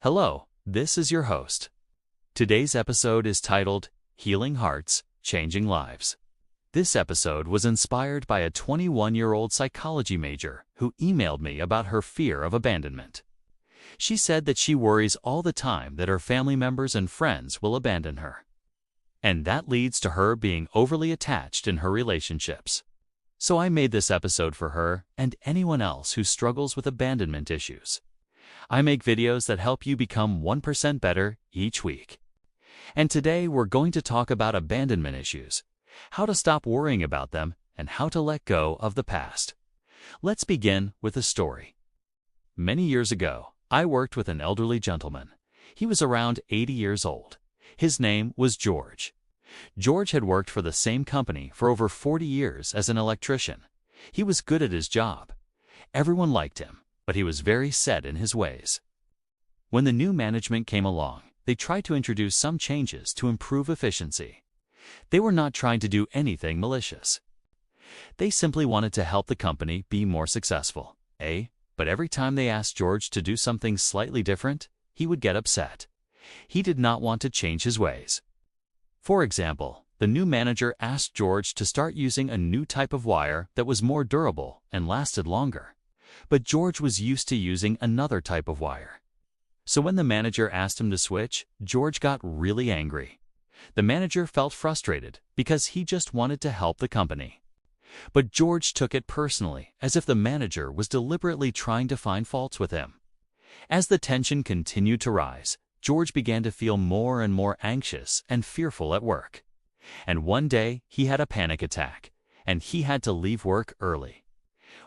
Hello, this is your host. Today's episode is titled Healing Hearts, Changing Lives. This episode was inspired by a 21-year-old psychology major who emailed me about her fear of abandonment. She said that she worries all the time that her family members and friends will abandon her. And that leads to her being overly attached in her relationships. So I made this episode for her and anyone else who struggles with abandonment issues. I make videos that help you become 1% better each week. And today we're going to talk about abandonment issues, how to stop worrying about them, and how to let go of the past. Let's begin with a story. Many years ago, I worked with an elderly gentleman. He was around 80 years old. His name was George. George had worked for the same company for over 40 years as an electrician. He was good at his job. Everyone liked him, but he was very set in his ways. When the new management came along, they tried to introduce some changes to improve efficiency. They were not trying to do anything malicious. They simply wanted to help the company be more successful. But every time they asked George to do something slightly different, he would get upset. He did not want to change his ways. For example, the new manager asked George to start using a new type of wire that was more durable and lasted longer. But George was used to using another type of wire. So when the manager asked him to switch, George got really angry. The manager felt frustrated because he just wanted to help the company. But George took it personally, as if the manager was deliberately trying to find faults with him. As the tension continued to rise, George began to feel more and more anxious and fearful at work. And one day, he had a panic attack, and he had to leave work early.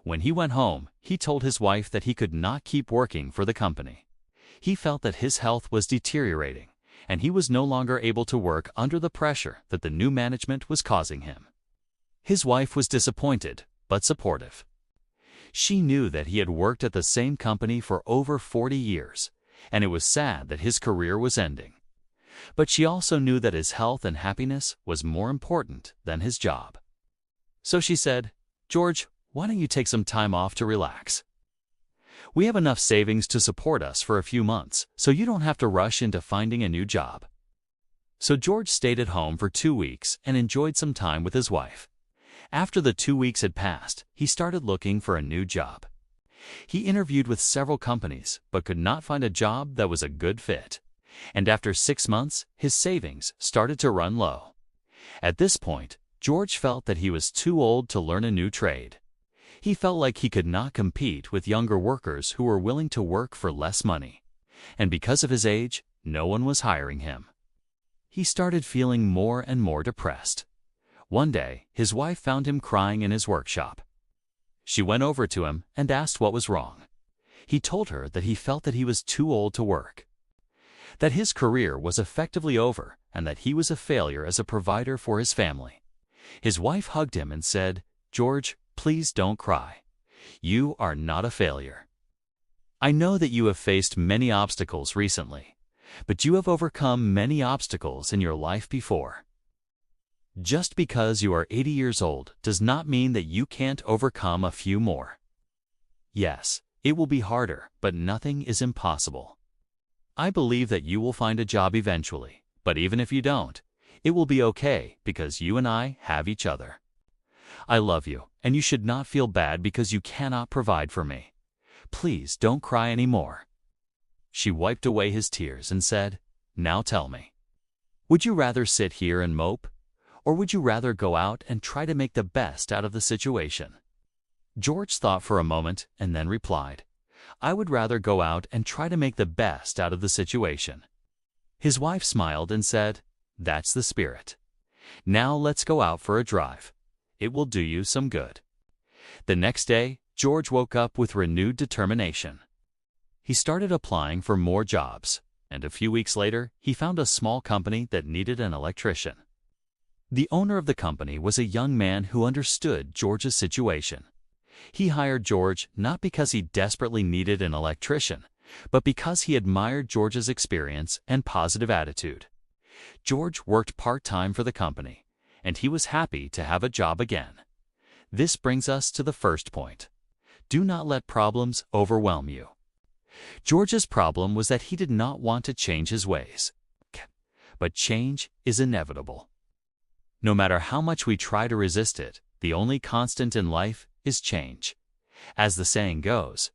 When he went home, he told his wife that he could not keep working for the company. He felt that his health was deteriorating, and he was no longer able to work under the pressure that the new management was causing him. His wife was disappointed, but supportive. She knew that he had worked at the same company for over 40 years, and it was sad that his career was ending. But she also knew that his health and happiness was more important than his job. So she said, "George, why don't you take some time off to relax? We have enough savings to support us for a few months, so you don't have to rush into finding a new job." So George stayed at home for 2 weeks and enjoyed some time with his wife. After the 2 weeks had passed, he started looking for a new job. He interviewed with several companies, but could not find a job that was a good fit. And after 6 months, his savings started to run low. At this point, George felt that he was too old to learn a new trade. He felt like he could not compete with younger workers who were willing to work for less money. And because of his age, no one was hiring him. He started feeling more and more depressed. One day, his wife found him crying in his workshop. She went over to him and asked what was wrong. He told her that he felt that he was too old to work, that his career was effectively over, and that he was a failure as a provider for his family. His wife hugged him and said, "George, please don't cry. You are not a failure. I know that you have faced many obstacles recently, but you have overcome many obstacles in your life before. Just because you are 80 years old does not mean that you can't overcome a few more. Yes, it will be harder, but nothing is impossible. I believe that you will find a job eventually, but even if you don't, it will be okay because you and I have each other. I love you, and you should not feel bad because you cannot provide for me. Please don't cry anymore." She wiped away his tears and said, "Now tell me, would you rather sit here and mope, or would you rather go out and try to make the best out of the situation?" George thought for a moment and then replied, "I would rather go out and try to make the best out of the situation." His wife smiled and said, "That's the spirit. Now let's go out for a drive. It will do you some good." The next day, George woke up with renewed determination. He started applying for more jobs, and a few weeks later, he found a small company that needed an electrician. The owner of the company was a young man who understood George's situation. He hired George not because he desperately needed an electrician, but because he admired George's experience and positive attitude. George worked part-time for the company, and he was happy to have a job again. This brings us to the first point. Do not let problems overwhelm you. George's problem was that he did not want to change his ways. But change is inevitable. No matter how much we try to resist it, the only constant in life is change. As the saying goes,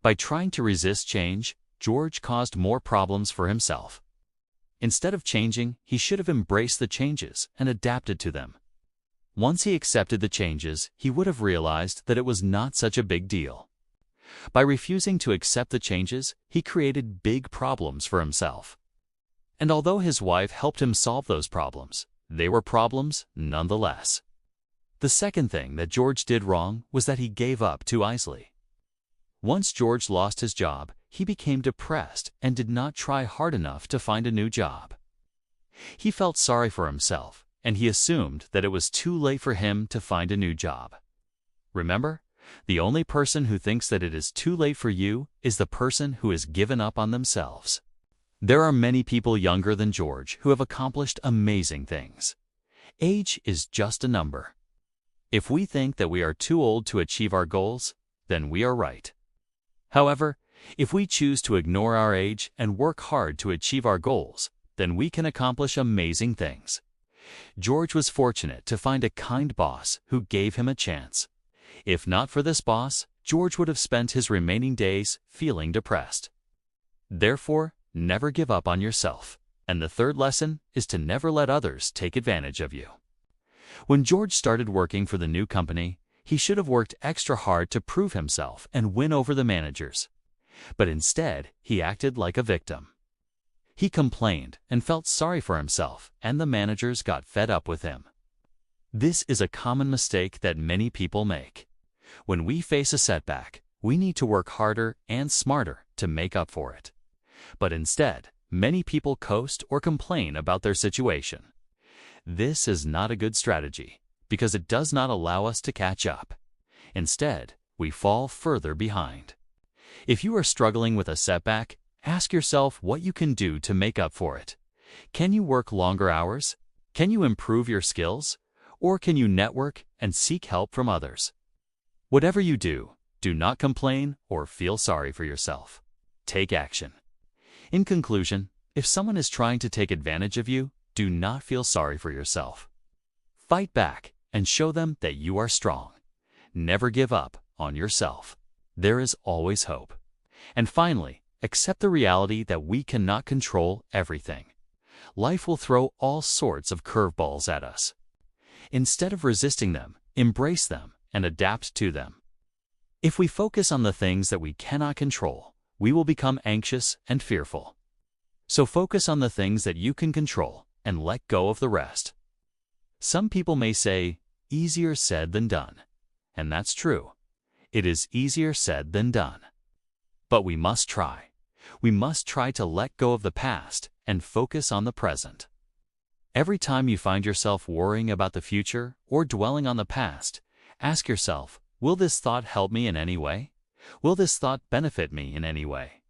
by trying to resist change, George caused more problems for himself. Instead of changing, he should have embraced the changes and adapted to them. Once he accepted the changes, he would have realized that it was not such a big deal. By refusing to accept the changes, he created big problems for himself. And although his wife helped him solve those problems, they were problems nonetheless. The second thing that George did wrong was that he gave up too easily. Once George lost his job, he became depressed and did not try hard enough to find a new job. He felt sorry for himself, and he assumed that it was too late for him to find a new job. Remember, the only person who thinks that it is too late for you is the person who has given up on themselves. There are many people younger than George who have accomplished amazing things. Age is just a number. If we think that we are too old to achieve our goals, then we are right. However, if we choose to ignore our age and work hard to achieve our goals, then we can accomplish amazing things. George was fortunate to find a kind boss who gave him a chance. If not for this boss, George would have spent his remaining days feeling depressed. Therefore, never give up on yourself. And the third lesson is to never let others take advantage of you. When George started working for the new company, he should have worked extra hard to prove himself and win over the managers. But instead, he acted like a victim. He complained and felt sorry for himself, and the managers got fed up with him. This is a common mistake that many people make. When we face a setback, we need to work harder and smarter to make up for it. But instead, many people coast or complain about their situation. This is not a good strategy because it does not allow us to catch up. Instead, we fall further behind. If you are struggling with a setback, ask yourself what you can do to make up for it. Can you work longer hours? Can you improve your skills? Or can you network and seek help from others? Whatever you do, do not complain or feel sorry for yourself. Take action. In conclusion, if someone is trying to take advantage of you, do not feel sorry for yourself. Fight back and show them that you are strong. Never give up on yourself. There is always hope. And finally, accept the reality that we cannot control everything. Life will throw all sorts of curveballs at us. Instead of resisting them, embrace them and adapt to them. If we focus on the things that we cannot control, we will become anxious and fearful. So focus on the things that you can control and let go of the rest. Some people may say, easier said than done. And that's true. It is easier said than done. But we must try. We must try to let go of the past and focus on the present. Every time you find yourself worrying about the future or dwelling on the past, ask yourself, will this thought help me in any way? Will this thought benefit me in any way?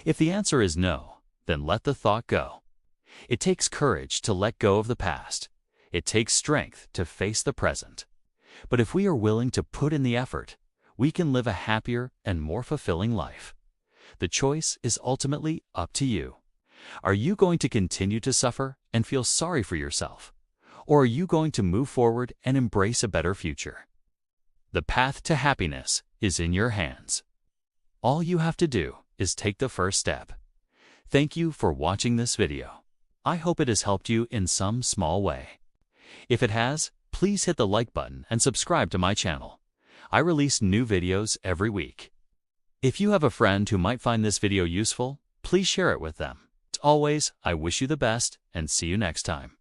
If the answer is no, then let the thought go. It takes courage to let go of the past. It takes strength to face the present. But if we are willing to put in the effort, we can live a happier and more fulfilling life. The choice is ultimately up to you. Are you going to continue to suffer and feel sorry for yourself? Or are you going to move forward and embrace a better future? The path to happiness is in your hands. All you have to do is take the first step. Thank you for watching this video. I hope it has helped you in some small way. If it has, please hit the like button and subscribe to my channel. I release new videos every week. If you have a friend who might find this video useful, please share it with them. As always, I wish you the best and see you next time.